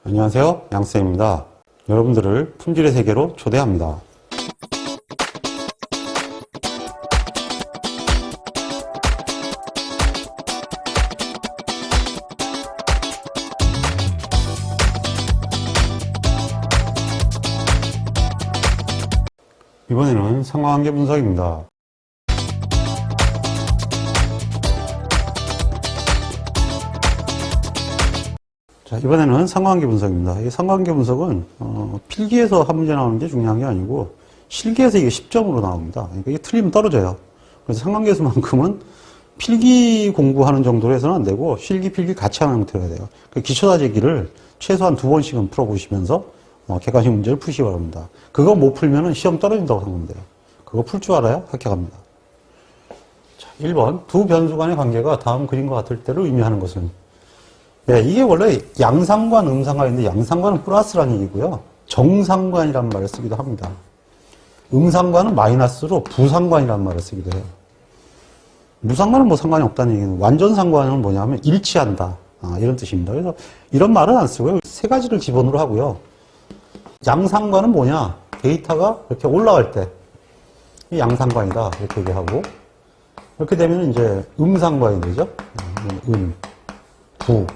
안녕하세요, 양쌤입니다. 여러분들을 품질의 세계로 초대합니다. 이번에는 상관관계 분석입니다. 자, 이번에는 상관관계 분석입니다. 이 상관관계 분석은 필기에서 한 문제 나오는 게 중요한 게 아니고 실기에서 이게 10점으로 나옵니다. 그러니까 이게 틀리면 떨어져요. 그래서 상관계수만큼은 필기 공부하는 정도로 해서는 안 되고 실기, 필기 같이 하는 형태로 해야 돼요. 그 기초다지기를 최소한 2번씩은 풀어보시면서 객관식 문제를 푸시기 바랍니다. 그거 못 풀면은 시험 떨어진다고 생각하면 돼요. 그거 풀 줄 알아야 합격합니다. 자, 1번 두 변수 간의 관계가 다음 그림과 같을 때를 의미하는 것은, 네, 이게 원래 양상관, 음상관인데 양상관은 플러스라는 얘기고요. 정상관이라는 말을 쓰기도 합니다. 음상관은 마이너스로 부상관이라는 말을 쓰기도 해요. 무상관은 뭐 상관이 없다는 얘기는, 완전 상관은 뭐냐면 일치한다, 이런 뜻입니다. 그래서 이런 말은 안 쓰고요. 세 가지를 기본으로 하고요. 양상관은 뭐냐? 데이터가 이렇게 올라갈 때 이 양상관이다 이렇게 얘기하고, 이렇게 되면 이제 음상관이 되죠. 부,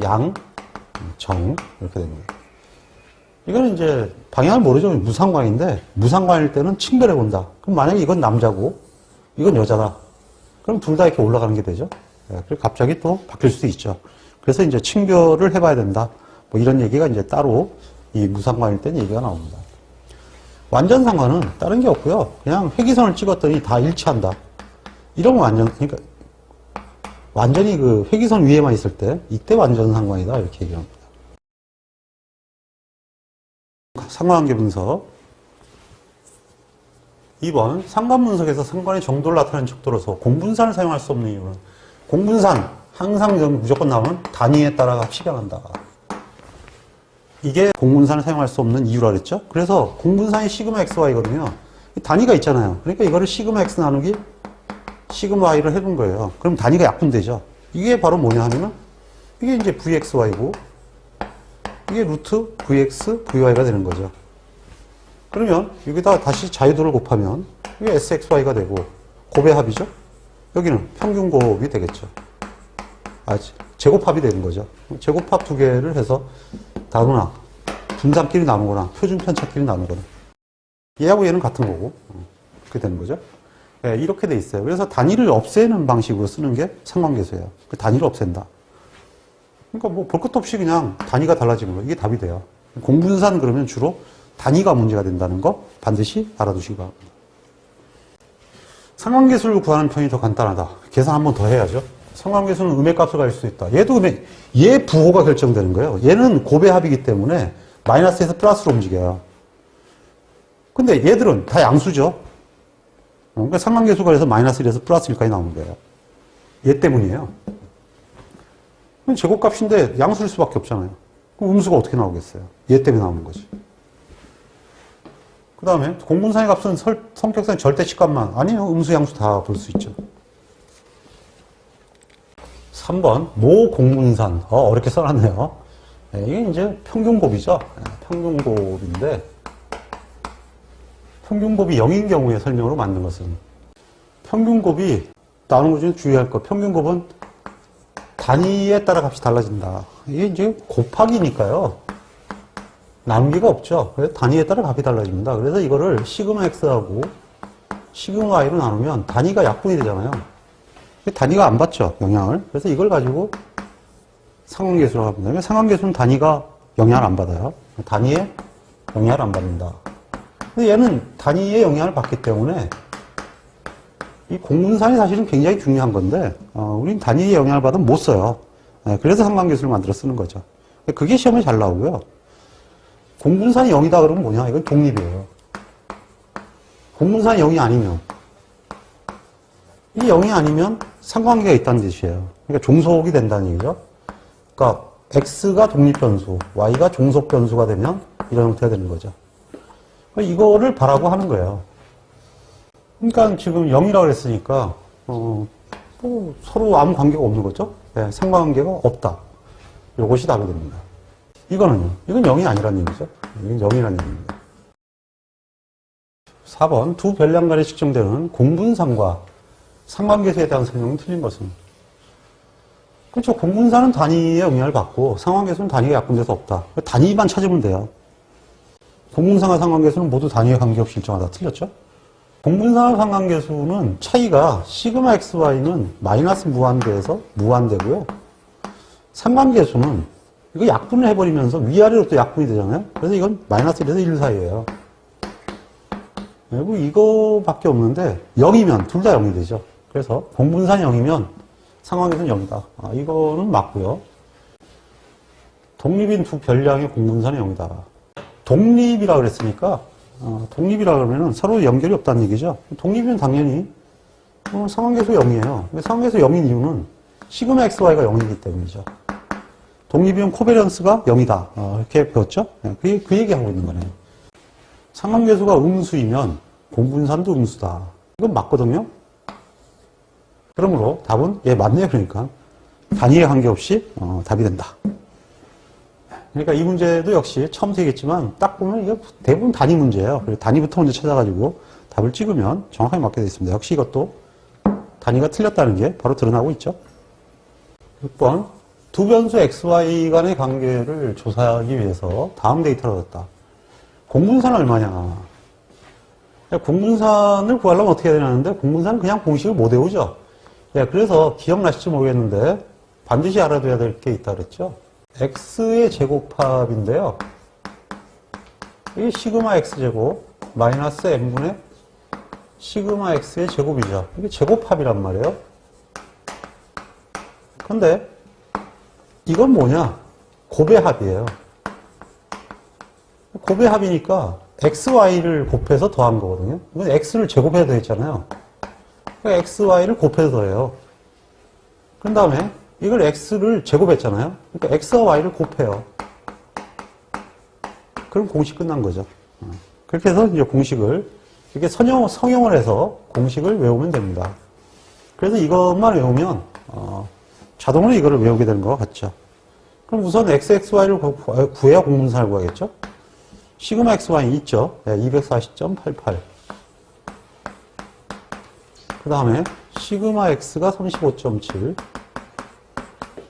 양, 정 이렇게 됩니다. 이거는 이제 방향을 모르죠. 무상관인데, 무상관일 때는 층별해 본다. 그럼 만약에 이건 남자고 이건 여자다. 그럼 둘 다 이렇게 올라가는 게 되죠. 그리고 갑자기 또 바뀔 수도 있죠. 그래서 이제 층별을 해봐야 된다. 뭐 이런 얘기가 이제 따로 이 무상관일 때는 얘기가 나옵니다. 완전 상관은 다른 게 없고요. 그냥 회기선을 찍었더니 다 일치한다. 이러면 그러니까 완전히 그 회기선 위에만 있을 때 이때 완전 상관이다 이렇게 얘기합니다. 상관관계 분석 2번 상관 분석에서 상관의 정도를 나타내는 척도로서 공분산을 사용할 수 없는 이유는, 공분산 항상 무조건 나오면 단위에 따라 값이 변한다. 이게 공분산을 사용할 수 없는 이유라 그랬죠. 그래서 공분산이 시그마 xy거든요. 단위가 있잖아요. 그러니까 이거를 시그마 x 나누기 시그마 y를 해둔 거예요. 그럼 단위가 약분되죠. 이게 바로 뭐냐 하면은 이게 이제 vxy고 이게 루트 vx vy가 되는 거죠. 그러면 여기다 다시 자유도를 곱하면 이게 sxy가 되고 곱의 합이죠. 여기는 평균곱이 되겠죠. 제곱합이 되는 거죠. 제곱합 두 개를 해서 나누나 분산끼리 나누거나 표준 편차끼리 나누거나, 얘하고 얘는 같은 거고 그렇게 되는 거죠. 네, 이렇게 돼 있어요. 그래서 단위를 없애는 방식으로 쓰는 게 상관계수예요. 그 단위를 없앤다. 그러니까 뭐 볼 것도 없이 그냥 단위가 달라지는 거, 이게 답이 돼요. 공분산 그러면 주로 단위가 문제가 된다는 거 반드시 알아두시기 바랍니다. 상관계수를 구하는 편이 더 간단하다. 계산 한 번 더 해야죠. 상관계수는 음의 값을 가질 수 있다. 얘도 얘 부호가 결정되는 거예요. 얘는 곱의 합이기 때문에 마이너스에서 플러스로 움직여요. 근데 얘들은 다 양수죠. 그러니까 상관계수가 그래서 마이너스 1에서 플러스 1까지 나오는 거예요. 얘 때문이에요. 제곱값인데 양수일 수밖에 없잖아요. 그럼 음수가 어떻게 나오겠어요? 얘 때문에 나오는 거지. 그 다음에 공분산의 값은 성격상 절대치값만, 아니요, 음수 양수 다 볼 수 있죠. 3번 모공분산, 어렵게 써놨네요. 네, 이게 이제 평균곱이죠. 평균곱인데, 평균곱이 0인 경우에 설명으로 만든 것은, 평균곱이 나오는 것 중에 주의할 것, 평균곱은 단위에 따라 값이 달라진다. 이게 이제 곱하기니까요. 나누기가 없죠. 그래서 단위에 따라 값이 달라집니다. 그래서 이거를 시그마 x하고 시그마 y로 나누면 단위가 약분이 되잖아요. 단위가 안 받죠, 영향을. 그래서 이걸 가지고 상관계수라고 합니다. 상관계수는 단위가 영향을 안 받아요. 단위에 영향을 안 받는다. 근데 얘는 단위에 영향을 받기 때문에 이 공분산이 사실은 굉장히 중요한 건데, 우린 단위에 영향을 받으면 못 써요. 그래서 상관계수를 만들어 쓰는 거죠. 그게 시험에 잘 나오고요. 공분산이 0이다 그러면 뭐냐? 이건 독립이에요. 공분산이 0이 아니면, 이 0이 아니면 상관관계가 있다는 뜻이에요. 그러니까 종속이 된다는 얘기죠. 그러니까 x가 독립변수, y가 종속변수가 되면 이런 형태가 되는 거죠. 이거를 바라고 하는 거예요. 그러니까 지금 0이라고 그랬으니까 뭐 서로 아무 관계가 없는 거죠. 네, 상관관계가 없다. 이것이 답이 됩니다. 이거는요. 이건 0이 아니라는 얘기죠. 이건 0이라는 얘기입니다. 4번 두 별량 간에 측정되는 공분산과 상관계수에 대한 설명은 틀린 것은? 그렇죠. 공분산은 단위의 영향을 받고 상관계수는 단위가 약분돼서 없다. 단위만 찾으면 돼요. 공분산과 상관계수는 모두 단위에 관계없이 일정하다. 틀렸죠? 공분산과 상관계수는 차이가 시그마 xy는 마이너스 무한대에서 무한대고요. 상관계수는 이거 약분을 해버리면서 위아래로 또 약분이 되잖아요. 그래서 이건 마이너스 1에서 1 사이예요. 그리고 이거밖에 없는데 0이면 둘 다 0이 되죠. 그래서 공분산 0이면 상관계수는 0이다. 이거는 맞고요. 독립인 두 별량의 공분산이 0이다. 독립이라 그랬으니까 독립이라 그러면은 서로 연결이 없다는 얘기죠. 독립이면 당연히 상관계수 0이에요. 상관계수 0인 이유는 시그마 xy가 0이기 때문이죠. 독립이면 코베런스가 0이다. 이렇게 배웠죠? 그 얘기하고 있는 거네요. 상관계수가 음수이면 공분산도 음수다. 이건 맞거든요. 그러므로 답은 맞네요. 그러니까 단위에 관계없이 답이 된다. 그러니까 이 문제도 역시 처음 세겠지만 딱 보면 이거 대부분 단위 문제예요. 그래서 단위부터 먼저 찾아가지고 답을 찍으면 정확하게 맞게 되어 있습니다. 역시 이것도 단위가 틀렸다는 게 바로 드러나고 있죠. 6번 두 변수 xy 간의 관계를 조사하기 위해서 다음 데이터를 얻었다. 공분산은 얼마냐? 공분산을 구하려면 어떻게 해야 되냐는데 공분산은 그냥 공식을 못 외우죠. 그래서 기억나실지 모르겠는데 반드시 알아둬야 될 게 있다 그랬죠. x의 제곱합인데요. 이게 시그마 x제곱 마이너스 n분의 시그마 x의 제곱이죠. 이게 제곱합이란 말이에요. 근데 이건 뭐냐? 곱의 합이에요. 곱의 합이니까 xy를 곱해서 더한 거거든요. 이건 x를 제곱해야 되겠잖아요. 그러니까 xy를 곱해서 더해요. 그런 다음에 이걸 x를 제곱했잖아요. 그러니까 x와 y를 곱해요. 그럼 공식 끝난 거죠. 그렇게 해서 이제 공식을 이렇게 성형을 해서 공식을 외우면 됩니다. 그래서 이것만 외우면 자동으로 이거를 외우게 되는 것 같죠. 그럼 우선 xy를 구해야 공분산을 구하겠죠. 시그마 xy는 있죠. 240.88. 그 다음에 시그마 x가 35.7,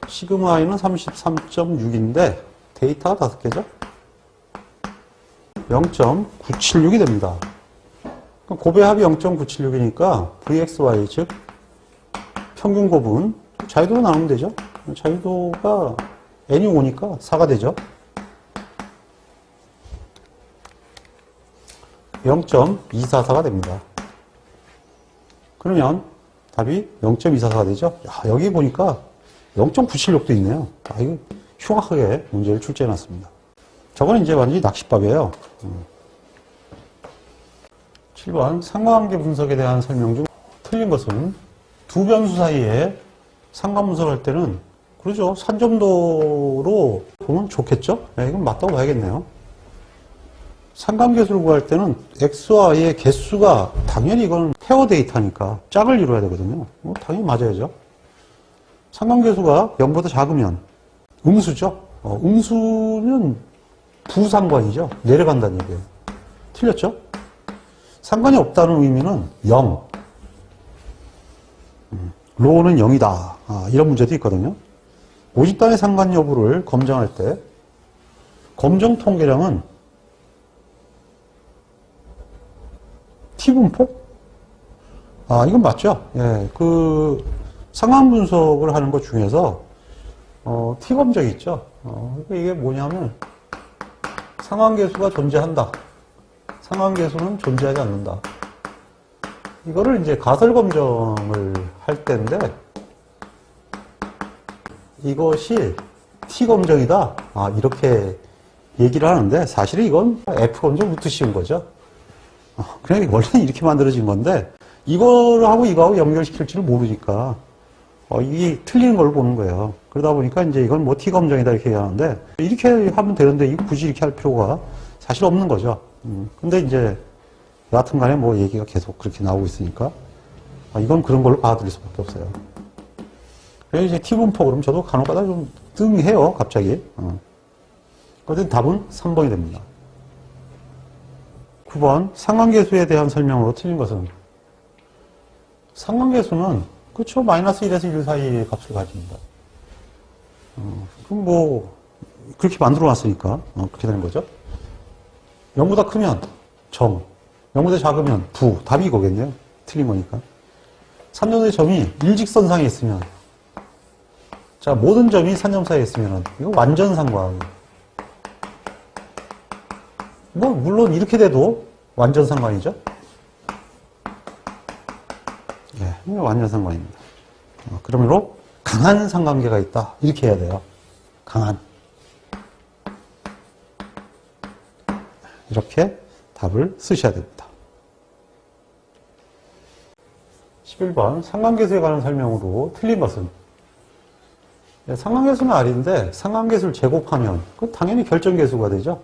시그마 y는 33.6인데 데이터가 5개죠. 0.976이 됩니다. 곱의 합이 0.976이니까 vxy 즉 평균 곱은 자유도로 나누면 되죠. 자유도가 n이 5니까 4가 되죠. 0.244가 됩니다. 그러면 답이 0.244가 되죠. 여기 보니까 0.976도 있네요. 이거 흉악하게 문제를 출제해 놨습니다. 저건 이제 완전히 낚시밥이에요. 7번 상관관계 분석에 대한 설명 중 틀린 것은 두 변수 사이에 상관 분석할 때는 그러죠. 산점도로 보면 좋겠죠. 이건 맞다고 봐야겠네요. 상관계수를 구할 때는 x와 y의 개수가 당연히 이건 페어 데이터니까 짝을 이루어야 되거든요. 당연히 맞아야죠. 상관계수가 0보다 작으면 음수죠. 음수는 부상관이죠. 내려간다는 얘기예요. 틀렸죠? 상관이 없다는 의미는 0. 로는 0이다. 이런 문제도 있거든요. 모집단의 상관 여부를 검증할 때 검정 통계량은 T분포? 이건 맞죠? 그 상황 분석을 하는 것 중에서 T검정이 있죠. 이게 뭐냐면 상황계수가 존재한다. 상황계수는 존재하지 않는다. 이거를 이제 가설검정을 할 때인데 이것이 T검정이다. 이렇게 얘기를 하는데 사실은 이건 F검정부터 씌운 거죠. 그냥 원래는 이렇게 만들어진 건데 이거하고 이거하고 연결시킬지를 모르니까 이게 틀리는 걸 보는 거예요. 그러다 보니까 이제 이건 뭐 T검정이다 이렇게 얘기하는데 이렇게 하면 되는데 이거 굳이 이렇게 할 필요가 사실 없는 거죠. 근데 이제 여하튼 간에 뭐 얘기가 계속 그렇게 나오고 있으니까 이건 그런 걸로 받아들일 수밖에 없어요. 그래서 이제 T분포 그러면 저도 간혹가다 좀 뜬해요 갑자기. 그래서 답은 3번이 됩니다. 9번 상관계수에 대한 설명으로 틀린 것은 상관계수는 그렇죠. 마이너스 1에서 1 사이의 값을 가집니다. 그럼 뭐 그렇게 만들어 놨으니까 그렇게 되는 거죠. 0보다 크면 점, 0보다 작으면 부, 답이 이거겠네요. 틀린 거니까. 3, 0의 점이 일직선상에 있으면 자 모든 점이 3점 사이에 있으면 이거 완전 상관. 뭐 물론 이렇게 돼도 완전 상관이죠. 예, 완전 상관입니다. 그러므로 강한 상관계가 있다. 이렇게 해야 돼요. 강한. 이렇게 답을 쓰셔야 됩니다. 11번 상관계수에 관한 설명으로 틀린 것은 상관계수는 R인데 상관계수를 제곱하면 그건 당연히 결정계수가 되죠.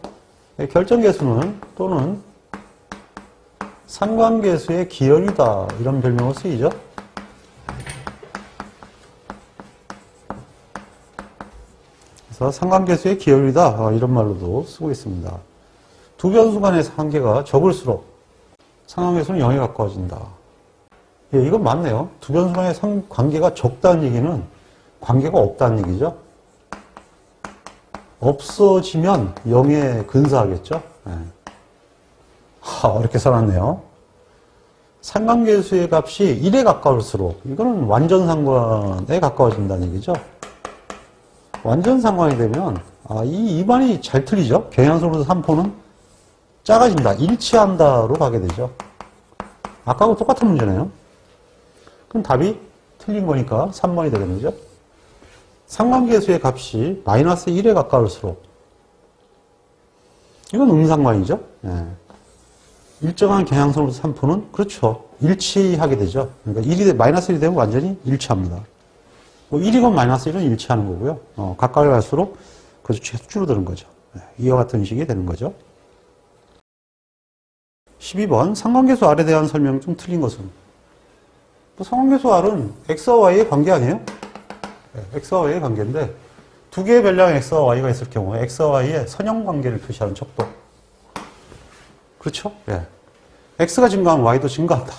결정계수는 또는 상관계수의 기열이다 이런 별명으로 쓰이죠. 그래서 상관계수의 기열이다 이런 말로도 쓰고 있습니다. 두 변수 간의 관계가 적을수록 상관계수는 0에 가까워진다. 예, 이건 맞네요. 두 변수 간의 관계가 적다는 얘기는 관계가 없다는 얘기죠. 없어지면 0에 근사하겠죠. 예. 어렵게 써놨네요. 상관계수의 값이 1에 가까울수록 이거는 완전 상관에 가까워진다는 얘기죠. 완전 상관이 되면 이 2반이 잘 틀리죠. 경향성으로서 3포는 작아진다, 일치한다로 가게 되죠. 아까하고 똑같은 문제네요. 그럼 답이 틀린 거니까 3번이 되겠죠. 상관계수의 값이 마이너스 1에 가까울수록 이건 음상관이죠. 예. 일정한 경향성으로서 3포는 그렇죠. 일치하게 되죠. 그러니까 마이너스 1이 되면 완전히 일치합니다. 뭐 1이건 마이너스 1은 일치하는 거고요. 가까이 갈수록 그래서 줄어드는 거죠. 이와 같은 식이 되는 거죠. 12번 상관계수 R에 대한 설명 좀 틀린 것은 상관계수 R은 X와 Y의 관계 아니에요? X와 Y의 관계인데 두 개의 변량의 X와 Y가 있을 경우 X와 Y의 선형관계를 표시하는 척도 그렇죠? 예. X가 증가하면 Y도 증가한다.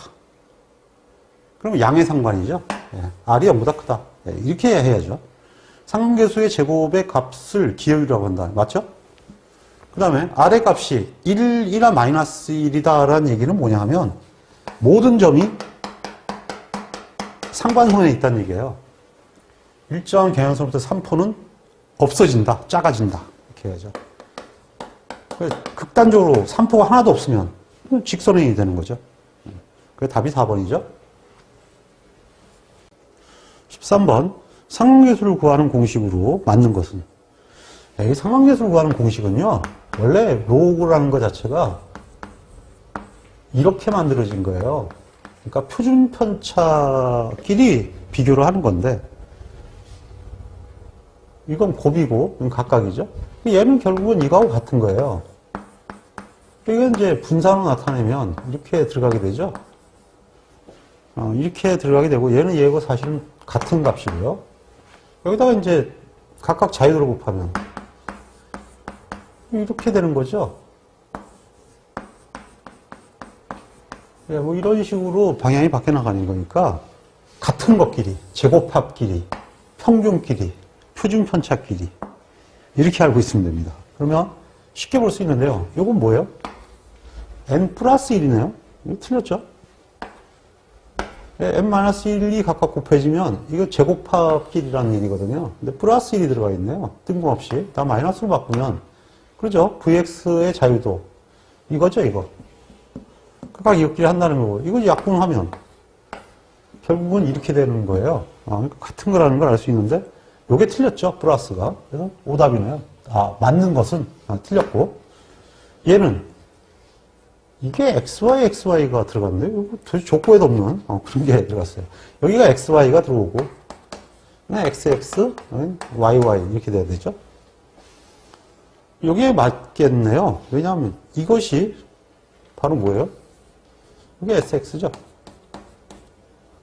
그럼 양의 상관이죠. 예. R이 0보다 크다. 예. 이렇게 해야죠. 상관계수의 제곱의 값을 기열이라고 한다. 맞죠? 그 다음에 R의 값이 1이나 마이너스 1이다 라는 얘기는 뭐냐 하면 모든 점이 상관선에 있다는 얘기예요. 일정한 경향성부터 3포는 없어진다, 작아진다. 이렇게 해야죠. 극단적으로 3포가 하나도 없으면 직선행이 되는 거죠. 그래서 답이 4번이죠. 13번 상관계수를 구하는 공식으로 맞는 것은 이 상관계수를 구하는 공식은요. 원래 로그라는 것 자체가 이렇게 만들어진 거예요. 그러니까 표준편차끼리 비교를 하는 건데 이건 곱이고 이건 각각이죠. 얘는 결국은 이거하고 같은 거예요. 이건 이제 분산으로 나타내면 이렇게 들어가게 되죠. 이렇게 들어가게 되고 얘는 얘하고 사실은 같은 값이고요. 여기다가 이제 각각 자유도를 곱하면 이렇게 되는 거죠. 예, 뭐 이런 식으로 방향이 바뀌어 나가는 거니까 같은 것끼리, 제곱합끼리, 평균끼리, 표준편차끼리 이렇게 알고 있으면 됩니다. 그러면 쉽게 볼 수 있는데요. 이건 뭐예요? n 플러스 1이네요. 이거 틀렸죠? n-1이 각각 곱해지면 이거 제곱합끼리라는 얘기거든요. 근데 플러스 1이 들어가 있네요. 뜬금없이. 다 마이너스로 바꾸면 그렇죠? vx의 자유도 이거죠, 이거. 각각 이것끼리 한다는 거고 이거 약분하면 결국은 이렇게 되는 거예요. 그러니까 같은 거라는 걸 알 수 있는데 요게 틀렸죠, 플러스가. 그래서 오답이네요. 맞는 것은 틀렸고 얘는 이게 XY가 들어갔는데 도대체 족보에도 없는 그런 게 들어갔어요. 여기가 XY가 들어오고 XX, YY 이렇게 돼야 되죠. 여기에 맞겠네요. 왜냐하면 이것이 바로 뭐예요? 이게 SX죠.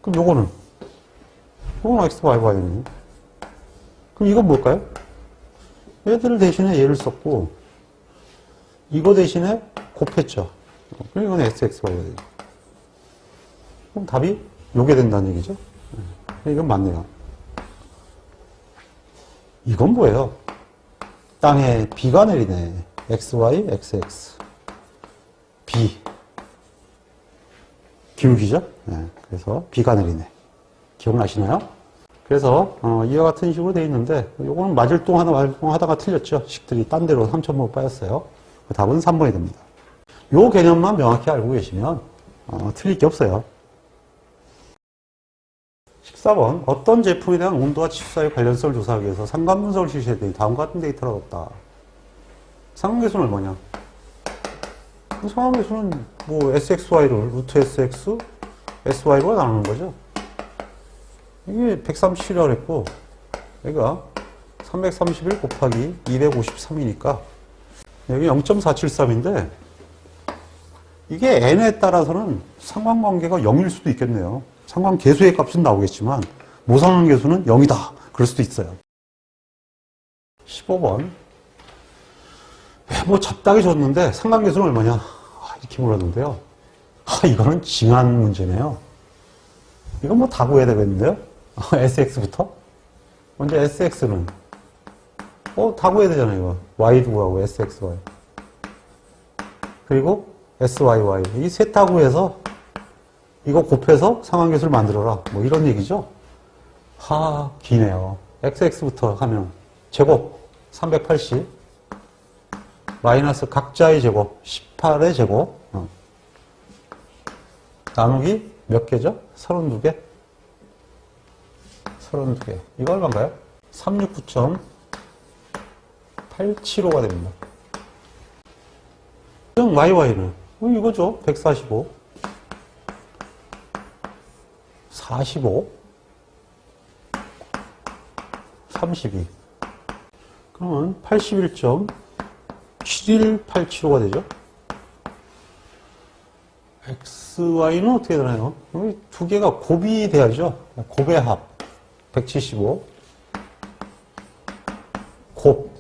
그럼 요거는 XYY는 그럼 이건 뭘까요? 얘들 대신에 얘를 썼고, 이거 대신에 곱했죠. 그럼 이건 SXY가 되죠. 그럼 답이 요게 된다는 얘기죠. 이건 맞네요. 이건 뭐예요? 땅에 비가 내리네. XY, XX. 비. 기울기죠? 네, 그래서 비가 내리네. 기억나시나요? 그래서 이와 같은 식으로 되어 있는데 요거는 맞을 동 하다가 틀렸죠. 식들이 딴 데로 3,000번 빠졌어요. 답은 3번이 됩니다. 요 개념만 명확히 알고 계시면 틀릴 게 없어요. 14번 어떤 제품에 대한 온도와 치수 사이 관련성을 조사하기 위해서 상관 분석을 실시했더니 다음과 같은 데이터를 얻었다. 상관계수는 얼마냐? 상관계수는 뭐 SXY를 루트 SX, SY로 나누는 거죠. 이게 137이라고 했고 여기가 331 곱하기 253이니까 여기 0.473인데 이게 n에 따라서는 상관관계가 0일 수도 있겠네요. 상관계수의 값은 나오겠지만 모상관계수는 0이다. 그럴 수도 있어요. 15번 뭐 잡다하게 줬는데 상관계수는 얼마냐? 이렇게 물었는데요. 이거는 징한 문제네요. 이건 뭐 다 구해야 되겠는데요? SX부터? 먼저 SX는 다 구해야 되잖아요. 이거. Y도 구하고 SXY 그리고 SYY 이 셋 다 구해서 이거 곱해서 상관계수를 만들어라. 뭐 이런 얘기죠. 기네요. XX부터 하면 제곱 380 마이너스 각자의 제곱 18의 제곱 나누기 몇 개죠? 32개? 32개. 이거 얼마인가요? 369.875가 됩니다. YY는 이거죠. 145 45 32 그러면 81.71875가 되죠. XY는 어떻게 되나요? 두 개가 곱이 돼야죠. 곱의 합 175 곱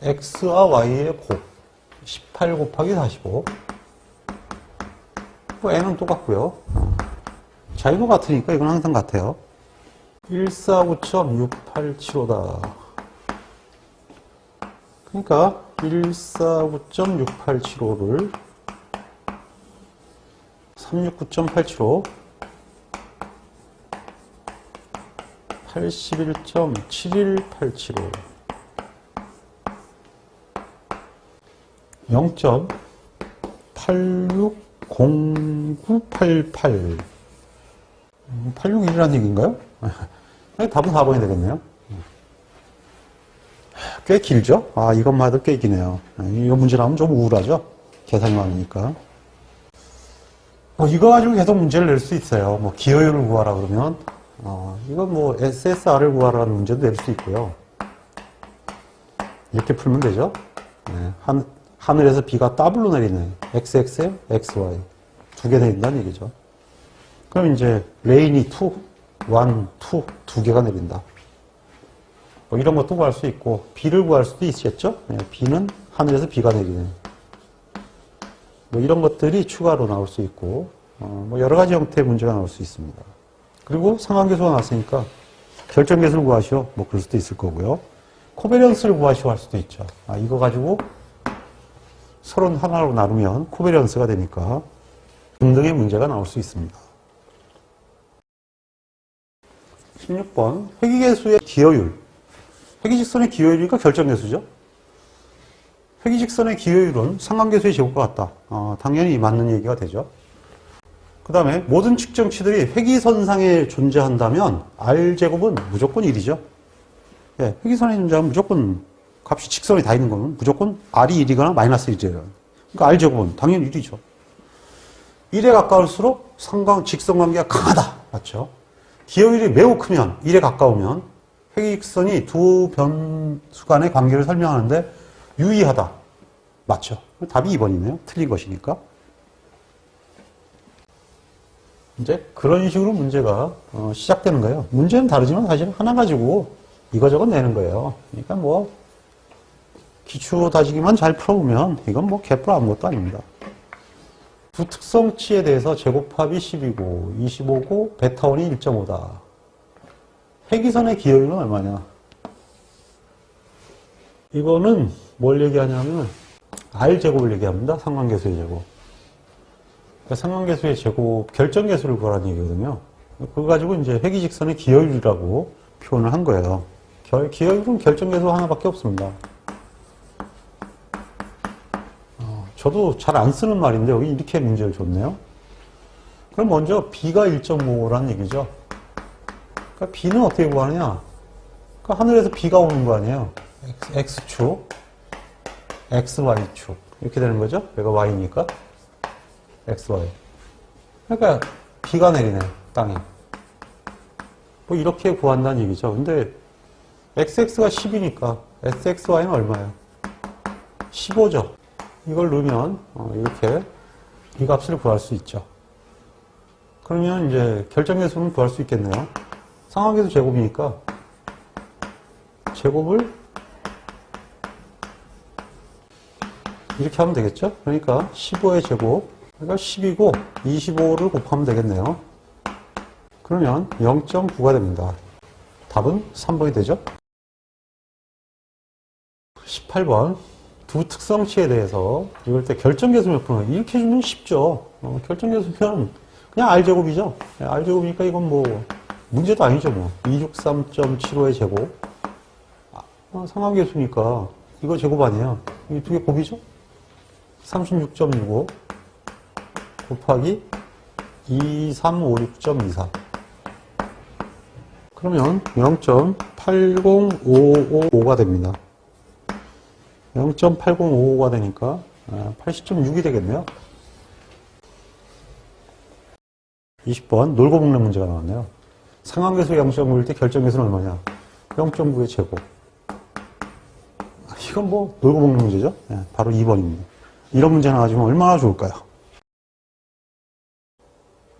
X와 Y의 곱 18 곱하기 45 N은 똑같고요. 자유도 같으니까 이건 항상 같아요. 149.6875다. 그러니까 149.6875를 369.875 81.7185 0.860988 861이라는 얘기인가요? 답은 4번이 되겠네요. 꽤 길죠? 이것만 해도 꽤 기네요. 이거 문제 나오면 좀 우울하죠? 계산이 많으니까. 이거 가지고 계속 문제를 낼 수 있어요. 뭐 기여율을 구하라 그러면 이건 뭐 SSR을 구하라는 문제도 낼 수 있고요. 이렇게 풀면 되죠. 네, 하늘에서 비가 더블로 내리네. XX에 XY 두 개 내린다는 얘기죠. 그럼 이제 레인이 2, 1, 2 두 개가 내린다. 뭐 이런 것도 구할 수 있고 비를 구할 수도 있겠죠. 네, 비는 하늘에서 비가 내리네. 뭐 이런 것들이 추가로 나올 수 있고 뭐 여러 가지 형태의 문제가 나올 수 있습니다. 그리고 상관계수가 나왔으니까 결정계수를 구하시오. 뭐 그럴 수도 있을 거고요. 코베리언스를 구하시오 할 수도 있죠. 이거 가지고 서로 하나로 나누면 코베리언스가 되니까 등등의 문제가 나올 수 있습니다. 16번 회기계수의 기여율. 회기직선의 기여율이니까 결정계수죠. 회기직선의 기여율은 상관계수의 제곱과 같다. 당연히 맞는 얘기가 되죠. 그 다음에 모든 측정치들이 회기선상에 존재한다면 R제곱은 무조건 1이죠. 예, 회기선에 존재하면 무조건 값이 직선에 다 있는 거면 무조건 R이 1이거나 마이너스 1이에요. 그러니까 R제곱은 당연히 1이죠. 1에 가까울수록 직선관계가 강하다. 맞죠? 기여율이 매우 크면 1에 가까우면 회기직선이 두 변수 간의 관계를 설명하는데 유의하다. 맞죠? 답이 2번이네요. 틀린 것이니까. 이제 그런 식으로 문제가 시작되는 거예요. 문제는 다르지만 사실 하나 가지고 이거저거 내는 거예요. 그러니까 뭐 기초 다지기만 잘 풀어보면 이건 뭐 개뿔 아무것도 아닙니다. 두 특성치에 대해서 제곱합이 10이고 25고 베타1이 1.5다. 회기선의 기여율은 얼마냐? 이거는 뭘 얘기하냐면 R제곱을 얘기합니다. 상관계수의 제곱. 그러니까 상관계수의 제곱 결정계수를 구하라는 얘기거든요. 그거 가지고 이제 회기직선의 기여율이라고 표현을 한 거예요. 기여율은 결정계수 하나밖에 없습니다. 저도 잘 안 쓰는 말인데 여기 이렇게 문제를 줬네요. 그럼 먼저 B가 1.5라는 얘기죠. 그러니까 B는 어떻게 구하느냐? 그러니까 하늘에서 B가 오는 거 아니에요. X축, XY축. 이렇게 되는 거죠. 얘가 Y니까. XY. 그러니까 B가 내리네, 땅에. 뭐 이렇게 구한다는 얘기죠. 근데 XX가 10이니까 SXY는 얼마예요? 15죠. 이걸 넣으면 이렇게 이 값을 구할 수 있죠. 그러면 이제 결정계수는 구할 수 있겠네요. 상하계수 제곱이니까 제곱을 이렇게 하면 되겠죠. 그러니까 15의 제곱, 그러니까 10이고 25를 곱하면 되겠네요. 그러면 0.9가 됩니다. 답은 3번이 되죠. 18번 두 특성치에 대해서 이걸 때 결정계수 몇 분 이렇게 주면 쉽죠. 결정계수면 그냥 R제곱이죠. R제곱이니까 이건 뭐 문제도 아니죠. 뭐 263.75의 제곱 상하계수니까 이거 제곱 아니에요. 이 두 개 곱이죠. 36.65 곱하기 2356.24 그러면 0.80555가 됩니다. 0.8055가 되니까 80.6이 되겠네요. 20번 놀고 먹는 문제가 나왔네요. 상한계수 0.9일 때 결정계수는 얼마냐? 0.9의 제곱. 이건 뭐 놀고 먹는 문제죠. 바로 2번입니다. 이런 문제 나와주면 얼마나 좋을까요?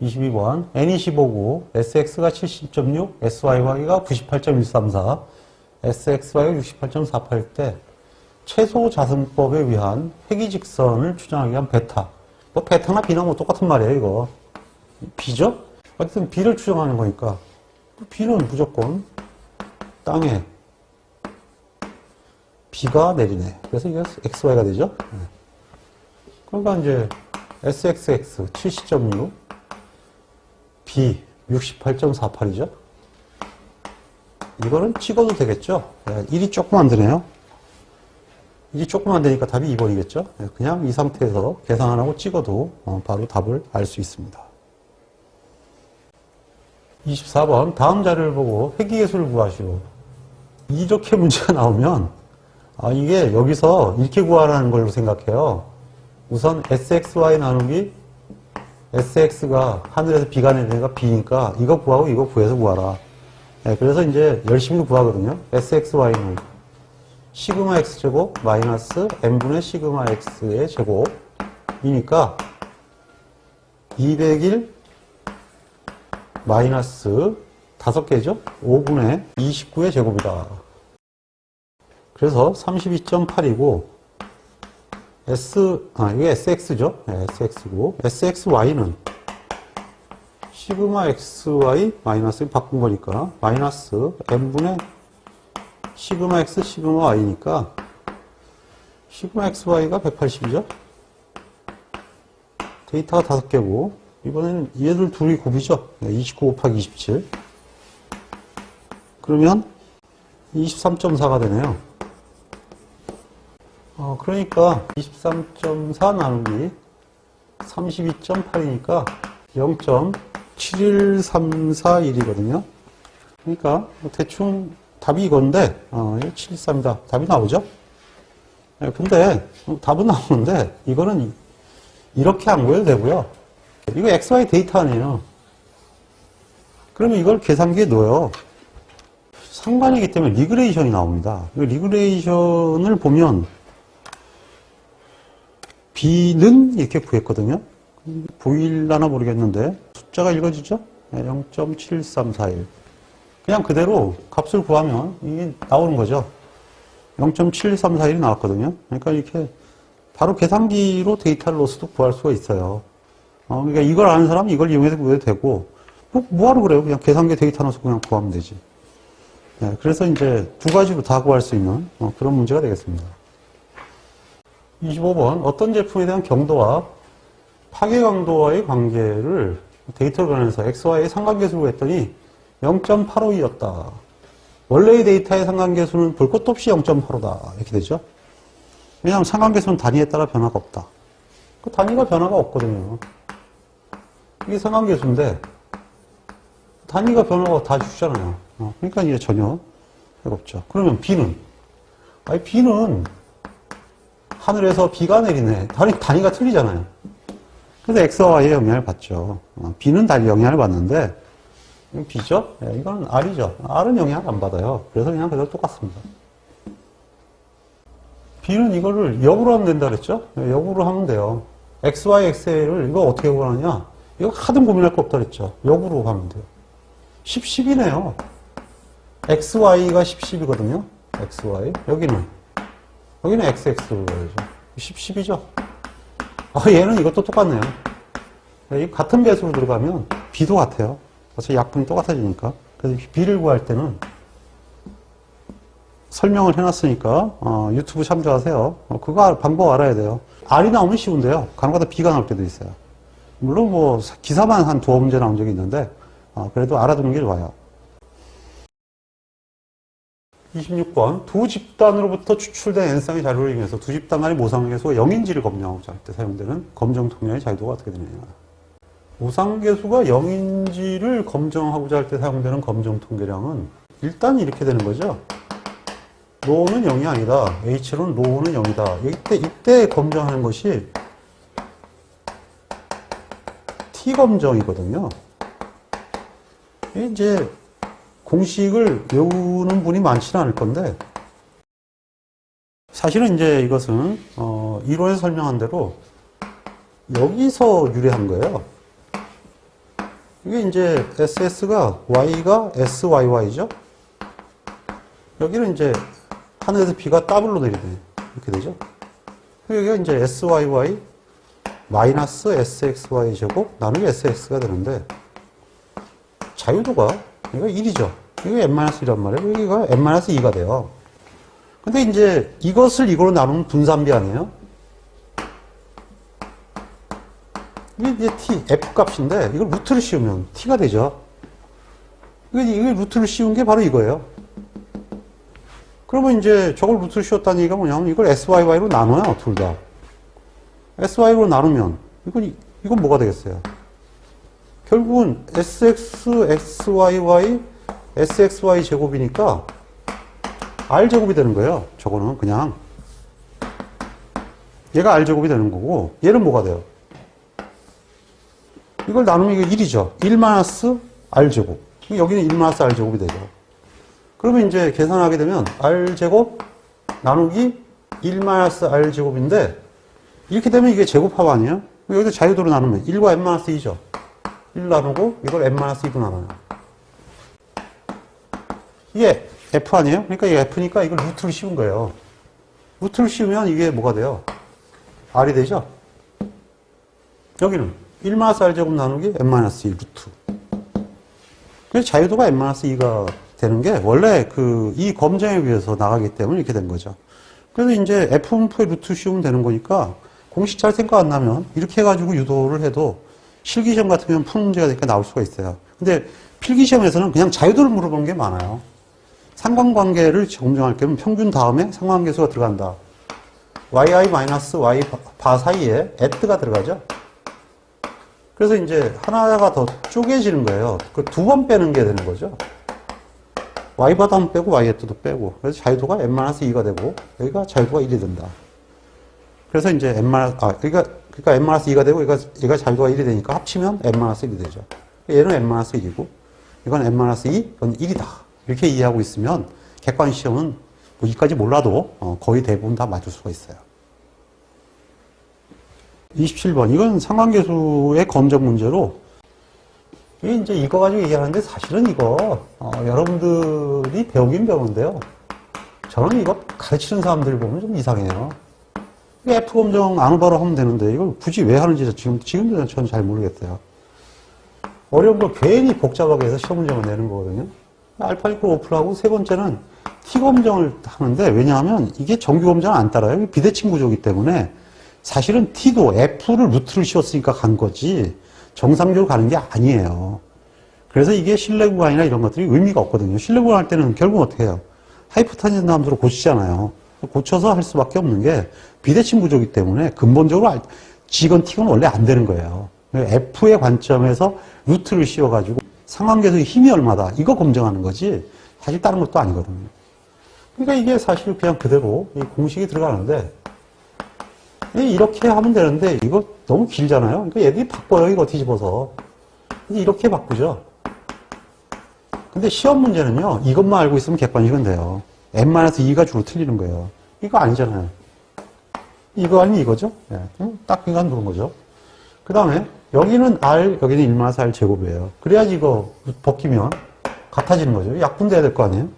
22번 n이 15고 sx가 70.6, syy가 98.134, sxy가 68.48일 때 최소 자승법에 의한 회기직선을 추정하기 위한 베타. 뭐 베타나 비나 뭐 똑같은 말이에요, 이거. B죠? 하여튼 B를 추정하는 거니까 B는 무조건 땅에 B가 내리네. 그래서 이게 XY가 되죠? 그러니까 이제 SXX 70.6 B 68.48이죠? 이거는 찍어도 되겠죠? 1이 조금 안 되네요. 1이 조금 안 되니까 답이 2번이겠죠? 그냥 이 상태에서 계산 안 하고 찍어도 바로 답을 알 수 있습니다. 24번 다음 자료를 보고 회기계수를 구하시오. 이렇게 문제가 나오면 이게 여기서 이렇게 구하라는 걸로 생각해요. 우선 SXY 나누기 SX가 하늘에서 B가 내리니까 B니까 이거 구하고 이거 구해서 구하라. 그래서 이제 열심히 구하거든요. SXY는 시그마 X제곱 마이너스 N분의 시그마 X의 제곱이니까 201 마이너스 5개죠? 5분의 29의 제곱이다. 그래서 32.8이고 이게 SX죠? SX고 SXY는 시그마 XY 마이너스 바꾼 거니까 마이너스 N분의 시그마 X 시그마 Y니까 시그마 XY가 180이죠? 데이터가 5개고 이번에는 얘들 둘이 곱이죠? 29 곱하기 27 그러면 23.4가 되네요. 그러니까 23.4 나누기 32.8이니까 0.71341이거든요. 그러니까 대충 답이 이건데 713이다. 답이 나오죠? 근데 답은 나오는데 이거는 이렇게 안 구해도 되고요. 이거 XY 데이터 아니에요. 그러면 이걸 계산기에 넣어요. 상관이기 때문에 리그레이션이 나옵니다. 리그레이션을 보면 B는 이렇게 구했거든요. 보일라나 모르겠는데 숫자가 읽어지죠? 0.7341 그냥 그대로 값을 구하면 이게 나오는 거죠. 0.72341이 나왔거든요. 그러니까 이렇게 바로 계산기로 데이터를 넣어서도 구할 수가 있어요. 그러니까 이걸 아는 사람은 이걸 이용해서 구해도 되고, 뭐하러 그래요? 그냥 계산기 데이터 넣어서 그냥 구하면 되지. 네, 그래서 이제 두 가지로 다 구할 수 있는 그런 문제가 되겠습니다. 25번. 어떤 제품에 대한 경도와 파괴 강도와의 관계를 데이터를 변환해서 XY의 상관계수로 했더니 0.852였다. 원래의 데이터의 상관계수는 볼 것도 없이 0.85다. 이렇게 되죠. 왜냐하면 상관계수는 단위에 따라 변화가 없다. 그 단위가 변화가 없거든요. 이게 상관계수인데 단위가 변화가 다 주잖아요. 그러니까 이게 전혀 없죠. 그러면 B는? 아니, B는 하늘에서 비가 내리네. 단위가 틀리잖아요. 그래서 X와 Y의 영향을 받죠. B는 단위 영향을 받는데, 이건 B죠? 네, 이건 R이죠. R은 영향을 안 받아요. 그래서 그냥 그대로 똑같습니다. B는 이거를 역으로 하면 된다 그랬죠? 네, 역으로 하면 돼요. X, Y, XL을 이거 어떻게 구하느냐? 이거 하등 고민할 거 없다 그랬죠? 역으로 하면 돼요. 10, 10이네요. X, Y가 10, 10이거든요. X, Y. 여기는 X, X로 해야죠. 10, 10이죠? 얘는 이것도 똑같네요. 같은 배수로 들어가면 B도 같아요. 어차피 약분이 똑같아지니까. 그래서 B를 구할 때는 설명을 해놨으니까 유튜브 참조하세요. 그거 방법 알아야 돼요. R이 나오면 쉬운데요. 간혹가다 B가 나올 때도 있어요. 물론 뭐 기사만 한 두어 문제 나온 적이 있는데 그래도 알아두는 게 좋아요. 26번. 두 집단으로부터 추출된 n쌍의 자료를 이용해서 두 집단 간의 모상계수가 0인지를 검증하고자 할 때 사용되는 검정 통계의 자유도가 어떻게 되느냐. 모상계수가 0인지를 검증하고자 할 때 사용되는 검정 통계량은 일단 이렇게 되는 거죠. 로우는 0이 아니다. H로는 로우는 0이다. 이때 검증하는 것이 T 검정이거든요. 이제 공식을 외우는 분이 많지는 않을 건데, 사실은 이제 이것은, 이론에서 설명한 대로 여기서 유래한 거예요. 이게 이제 SS가 Y가 SYY죠? 여기는 이제 하늘에서 B가 더블로 내리네. 이렇게 되죠? 여기가 이제 SYY 마이너스 SXY 제곱 나누기 SX가 되는데, 자유도가 이거 1이죠. 이거 n-1이란 말이에요. 여기가 n-2가 돼요. 근데 이제 이것을 이거로 나누면 분산비 아니에요? 이게 이제 t, f 값인데 이걸 루트를 씌우면 t가 되죠. 이게 루트를 씌운 게 바로 이거예요. 그러면 이제 저걸 루트를 씌웠다는 얘기가 뭐냐면 이걸 sy로 나눠요, 둘 다. sy로 나누면 이건 뭐가 되겠어요? 결국은 sx, xyy, sxy 제곱이니까 r 제곱이 되는 거예요. 저거는 그냥 얘가 r 제곱이 되는 거고 얘는 뭐가 돼요? 이걸 나누면 이게 1이죠. 1 마이너스 r 제곱. 여기는 1 마이너스 r 제곱이 되죠. 그러면 이제 계산하게 되면 r 제곱 나누기 1 마이너스 r 제곱인데 이렇게 되면 이게 제곱합 아니에요? 여기서 자유도로 나누면 1과 n 마이너스 2죠. 1 나누고 이걸 n-2도 나눠요. 이게 f 아니에요? 그러니까 이게 f니까 이걸 루트를 씌운 거예요. 루트를 씌우면 이게 뭐가 돼요? r이 되죠? 여기는 1-r 제곱 나누기 n-2 루트. 그래서 자유도가 n-2가 되는 게 원래 이 검정에 비해서 나가기 때문에 이렇게 된 거죠. 그래서 이제 f분포에 루트 씌우면 되는 거니까 공식 잘 생각 안 나면 이렇게 해가지고 유도를 해도 실기시험 같은 경우는 푸는 문제가 되니까 나올 수가 있어요. 근데 필기시험에서는 그냥 자유도를 물어본 게 많아요. 상관관계를 검증할 때는 평균 다음에 상관계수가 들어간다. yi-y 바 사이에 at가 들어가죠. 그래서 이제 하나가 더 쪼개지는 거예요. 그 두 번 빼는 게 되는 거죠. y바도 한 번 빼고 y-at도 빼고. 그래서 자유도가 n-2가 되고 여기가 자유도가 1이 된다. 그래서 이제 그러니까 n-2가 되고 얘가 자유도가 1이 되니까 합치면 n-1이 되죠. 얘는 n-1이고 이건 n-2, 이건 1이다. 이렇게 이해하고 있으면 객관 시험은 뭐 이까지 몰라도 거의 대부분 다 맞을 수가 있어요. 27번. 이건 상관계수의 검정 문제로 이제 이거 가지고 얘기하는데 사실은 이거, 여러분들이 배우긴 배우는데요. 저는 이거 가르치는 사람들 보면 좀 이상해요. F 검정 아누바로 하면 되는데 이걸 굳이 왜 하는지 지금도 저는 잘 모르겠어요. 어려운 걸 괜히 복잡하게 해서 시험 문제만 내는 거거든요. 알파 이퀄 오플하고 세 번째는 T 검정을 하는데 왜냐하면 이게 정규 검정은 안 따라요. 비대칭 구조이기 때문에 사실은 T도 F를 루트를 씌웠으니까 간 거지 정상적으로 가는 게 아니에요. 그래서 이게 실내 구간이나 이런 것들이 의미가 없거든요. 실내 구간 할 때는 결국 어떻게 해요? 하이퍼탄젠트 함수로 고치잖아요. 고쳐서 할 수밖에 없는 게 비대칭 구조이기 때문에 근본적으로 G건 T건 원래 안 되는 거예요. F의 관점에서 루트를 씌워가지고 상관계수의 힘이 얼마다 이거 검증하는 거지 사실 다른 것도 아니거든요. 그러니까 이게 사실 그냥 그대로 이 공식이 들어가는데 이렇게 하면 되는데 이거 너무 길잖아요. 그러니까 얘들이 바꿔요. 이거 뒤집어서 이렇게 바꾸죠. 근데 시험 문제는요. 이것만 알고 있으면 객관식은 돼요. n-2가 주로 틀리는 거예요. 이거 아니잖아요. 이거 아니면 이거죠. 네. 딱 이건 그런 거죠. 그 다음에 여기는 R, 여기는 1-R 제곱이에요. 그래야지 이거 벗기면 같아지는 거죠. 약분돼야 될 거 아니에요.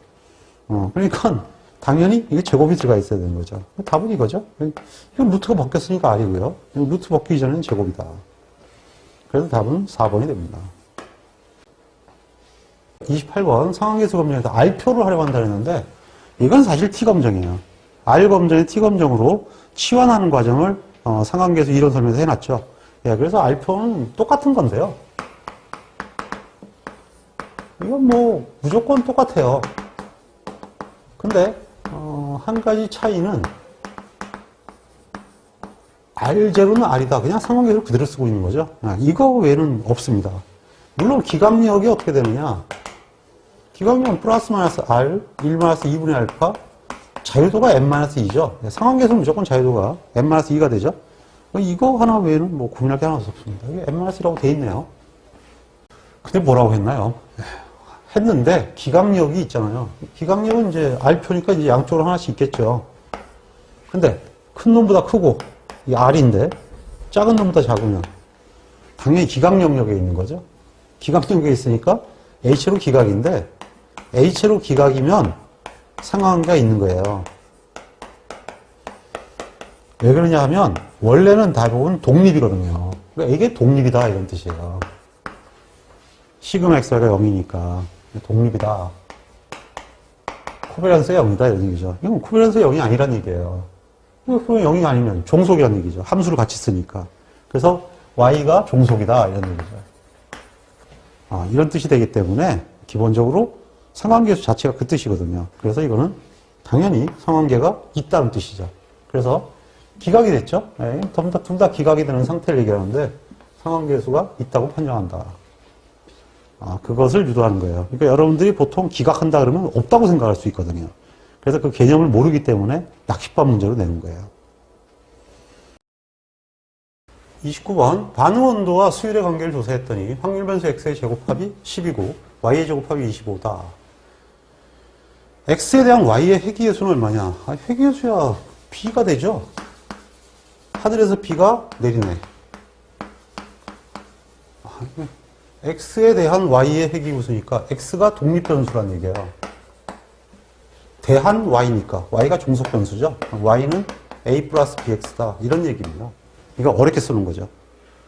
그러니까 당연히 이게 제곱이 들어가 있어야 되는 거죠. 답은 이거죠. 이건 루트가 벗겼으니까 R이고요. 루트 벗기기 전에는 제곱이다. 그래서 답은 4번이 됩니다. 28번 상환계수 검정에서 R표를 활용한다 했는데 이건 사실 T검정이에요. R검정의 T검정으로 치환하는 과정을 상환계수 이론 설명에서 해놨죠. 예, 그래서 R표는 똑같은 건데요. 이건 뭐 무조건 똑같아요. 근데 한 가지 차이는 R0는 R이다. 그냥 상환계수를 그대로 쓰고 있는 거죠. 이거 외에는 없습니다. 물론 기각력이 어떻게 되느냐. 기각력은 플러스 마이너스 R, 1 마이너스 2분의 알파, 자유도가 n-2죠. 상환계수는 무조건 자유도가 n-2가 되죠. 이거 하나 외에는 뭐 고민할 게 하나 없습니다. 이게 n-1이라고 돼 있네요. 근데 뭐라고 했나요? 했는데 기각력이 있잖아요. 기각력은 이제 R표니까 이제 양쪽으로 하나씩 있겠죠. 근데 큰 놈보다 크고 이 R인데 작은 놈보다 작으면 당연히 기각력력에 있는 거죠. 기각력에 있으니까 H로 기각인데 H로 기각이면 상하관계가 있는 거예요. 왜 그러냐 하면 원래는 대부분 독립이거든요. 그러니까 이게 독립이다 이런 뜻이에요. 시그마 x가 0이니까 독립이다. 코베란스가 0이다 이런 얘기죠. 이건 코베란스가 0이 아니란 얘기예요. 그럼 0이 아니면 종속이란 얘기죠. 함수를 같이 쓰니까. 그래서 y가 종속이다 이런 얘기죠. 이런 뜻이 되기 때문에 기본적으로 상관계수 자체가 그 뜻이거든요. 그래서 이거는 당연히 상관계가 있다는 뜻이죠. 그래서 기각이 됐죠. 둘 다 기각이 되는 상태를 얘기하는데 상관계수가 있다고 판정한다. 그것을 유도하는 거예요. 그러니까 여러분들이 보통 기각한다 그러면 없다고 생각할 수 있거든요. 그래서 그 개념을 모르기 때문에 낚싯밥 문제로 내는 거예요. 29번 반응 온도와 수율의 관계를 조사했더니 확률 변수 x의 제곱합이 10이고 y의 제곱합이 25다. x에 대한 y의 회귀계수는 얼마냐? 회귀계수야 b가 되죠. 하늘에서 비가 내리네. x에 대한 y의 회귀계수니까 x가 독립변수란 얘기예요. 대한 y니까 y가 종속변수죠. y는 a 플러스 bx다 이런 얘기입니다. 이거 어렵게 쓰는 거죠.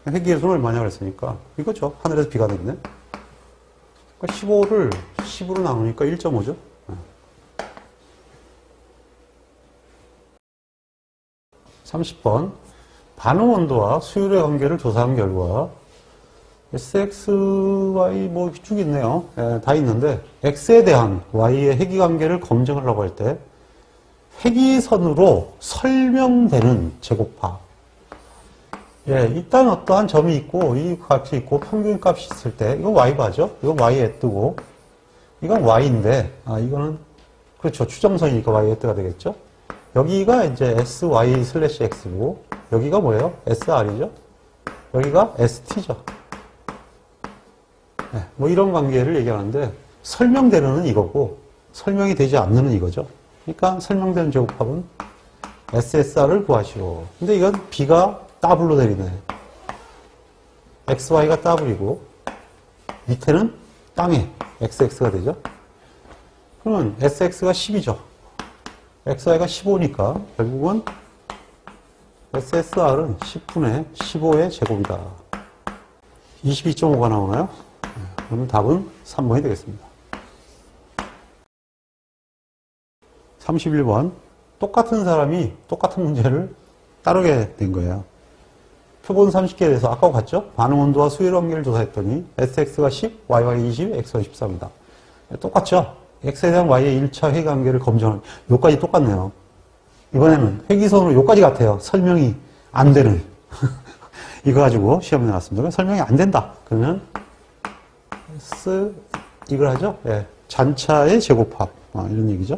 회귀계수는 얼마냐 그랬으니까 이거죠. 하늘에서 비가 내리네. 그러니까 15를 10으로 나누니까 1.5죠. 30번 반응 온도와 수율의 관계를 조사한 결과 SX, Y 뭐 쭉 있네요. 다 있는데 X에 대한 Y의 회귀 관계를 검증하려고 할 때 회귀선으로 설명되는 제곱합. 일단 어떠한 점이 있고 이 값이 있고 평균 값이 있을 때 이건 Y바죠. 이건 Y에 뜨고 이건 Y인데 이거는 그렇죠. 추정선이니까 Y에 뜨가 되겠죠. 여기가 이제 SY/X고 여기가 뭐예요? SR이죠. 여기가 ST죠. 뭐 이런 관계를 얘기하는데 설명되는 이거고 설명이 되지 않는 이거죠. 그러니까 설명되는 제곱합은 SSR을 구하시오. 근데 이건 B가 더블로 내리네. XY가 더블이고 밑에는 땅에 xx가 되죠. 그러면 sx가 10이죠. xy가 15니까 결국은 SSR은 10분의 15의 제곱이다. 22.5가 나오나요? 그러면 답은 3번이 되겠습니다. 31번. 똑같은 사람이 똑같은 문제를 따르게 된 거예요. 표본 30개에 대해서 아까 같죠? 반응 온도와 수율 관계를 조사했더니 SX가 10, YY 20, X가 14입니다. 똑같죠? X에 대한 Y의 1차 회귀 관계를 검증하는, 요까지 똑같네요. 이번에는 회귀선으로 요까지 같아요. 설명이 안 되는. 이거 가지고 시험에 나왔습니다. 설명이 안 된다. 그러면 S, 이걸 하죠? 예. 잔차의 제곱합. 이런 얘기죠.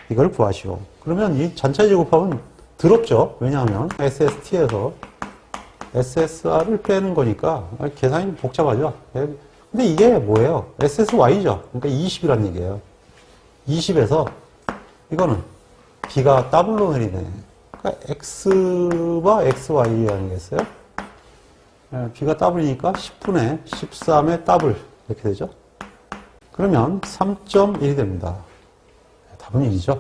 이걸 구하시오. 그러면 이 잔차의 제곱합은 더럽죠. 왜냐하면 SST에서 SSR을 빼는 거니까 계산이 복잡하죠. 근데 이게 뭐예요? SSY죠. 그러니까 20이란 얘기예요. 20에서 이거는 B가 더블로 내리네. 그러니까 X와 XY 아니겠어요? B가 더블이니까 10분의 13의 더블 이렇게 되죠. 그러면 3.1이 됩니다. 답은 1이죠.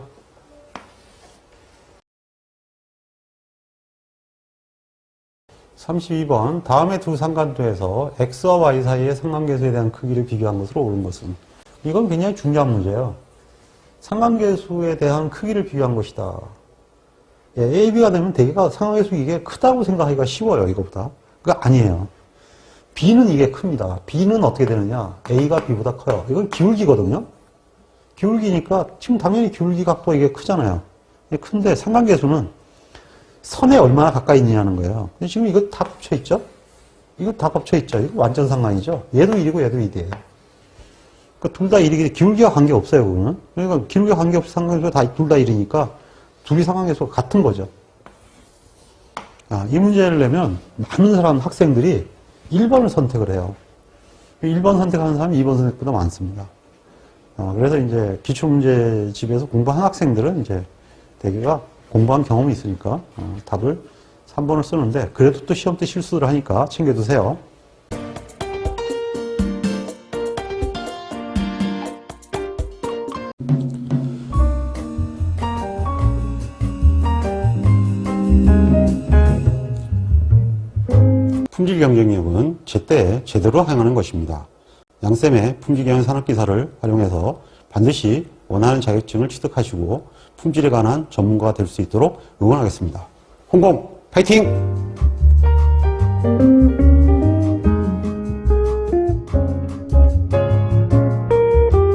(32번) 다음의 두 삼각도에서 x와 y 사이의 상관계수에 대한 크기를 비교한 것으로 옳은 것은. 이건 굉장히 중요한 문제예요. 상관계수에 대한 크기를 비교한 것이다. 예, A, B가 되면 대개가 상관계수 이게 크다고 생각하기가 쉬워요. 이거보다. 그거 아니에요. B는 이게 큽니다. B는 어떻게 되느냐? A가 B보다 커요. 이건 기울기거든요. 기울기니까 지금 당연히 기울기 각도 이게 크잖아요. 큰데 상관계수는 선에 얼마나 가까이 있느냐는 거예요. 근데 지금 이거 다 겹쳐 있죠? 이거 다 겹쳐 있죠? 이거 완전 상관이죠? 얘도 1이고 얘도 1이에요. 그러니까 둘 다 1이기 기울기와 관계없어요, 그거는. 그러니까 기울기와 관계없이 상관계수가 다 둘 다 1이니까 둘이 상관계수가 같은 거죠. 이 문제를 내면 많은 사람, 학생들이 1번을 선택을 해요. 1번 선택하는 사람이 2번 선택보다 많습니다. 그래서 이제 기출문제집에서 공부한 학생들은 이제 대개가 공부한 경험이 있으니까 답을 3번을 쓰는데 그래도 또 시험 때 실수를 하니까 챙겨두세요. 품질 경쟁력은 제때 제대로 행하는 것입니다. 양쌤의 품질 경영 산업기사를 활용해서 반드시 원하는 자격증을 취득하시고 품질에 관한 전문가가 될 수 있도록 응원하겠습니다. 홍콩 파이팅!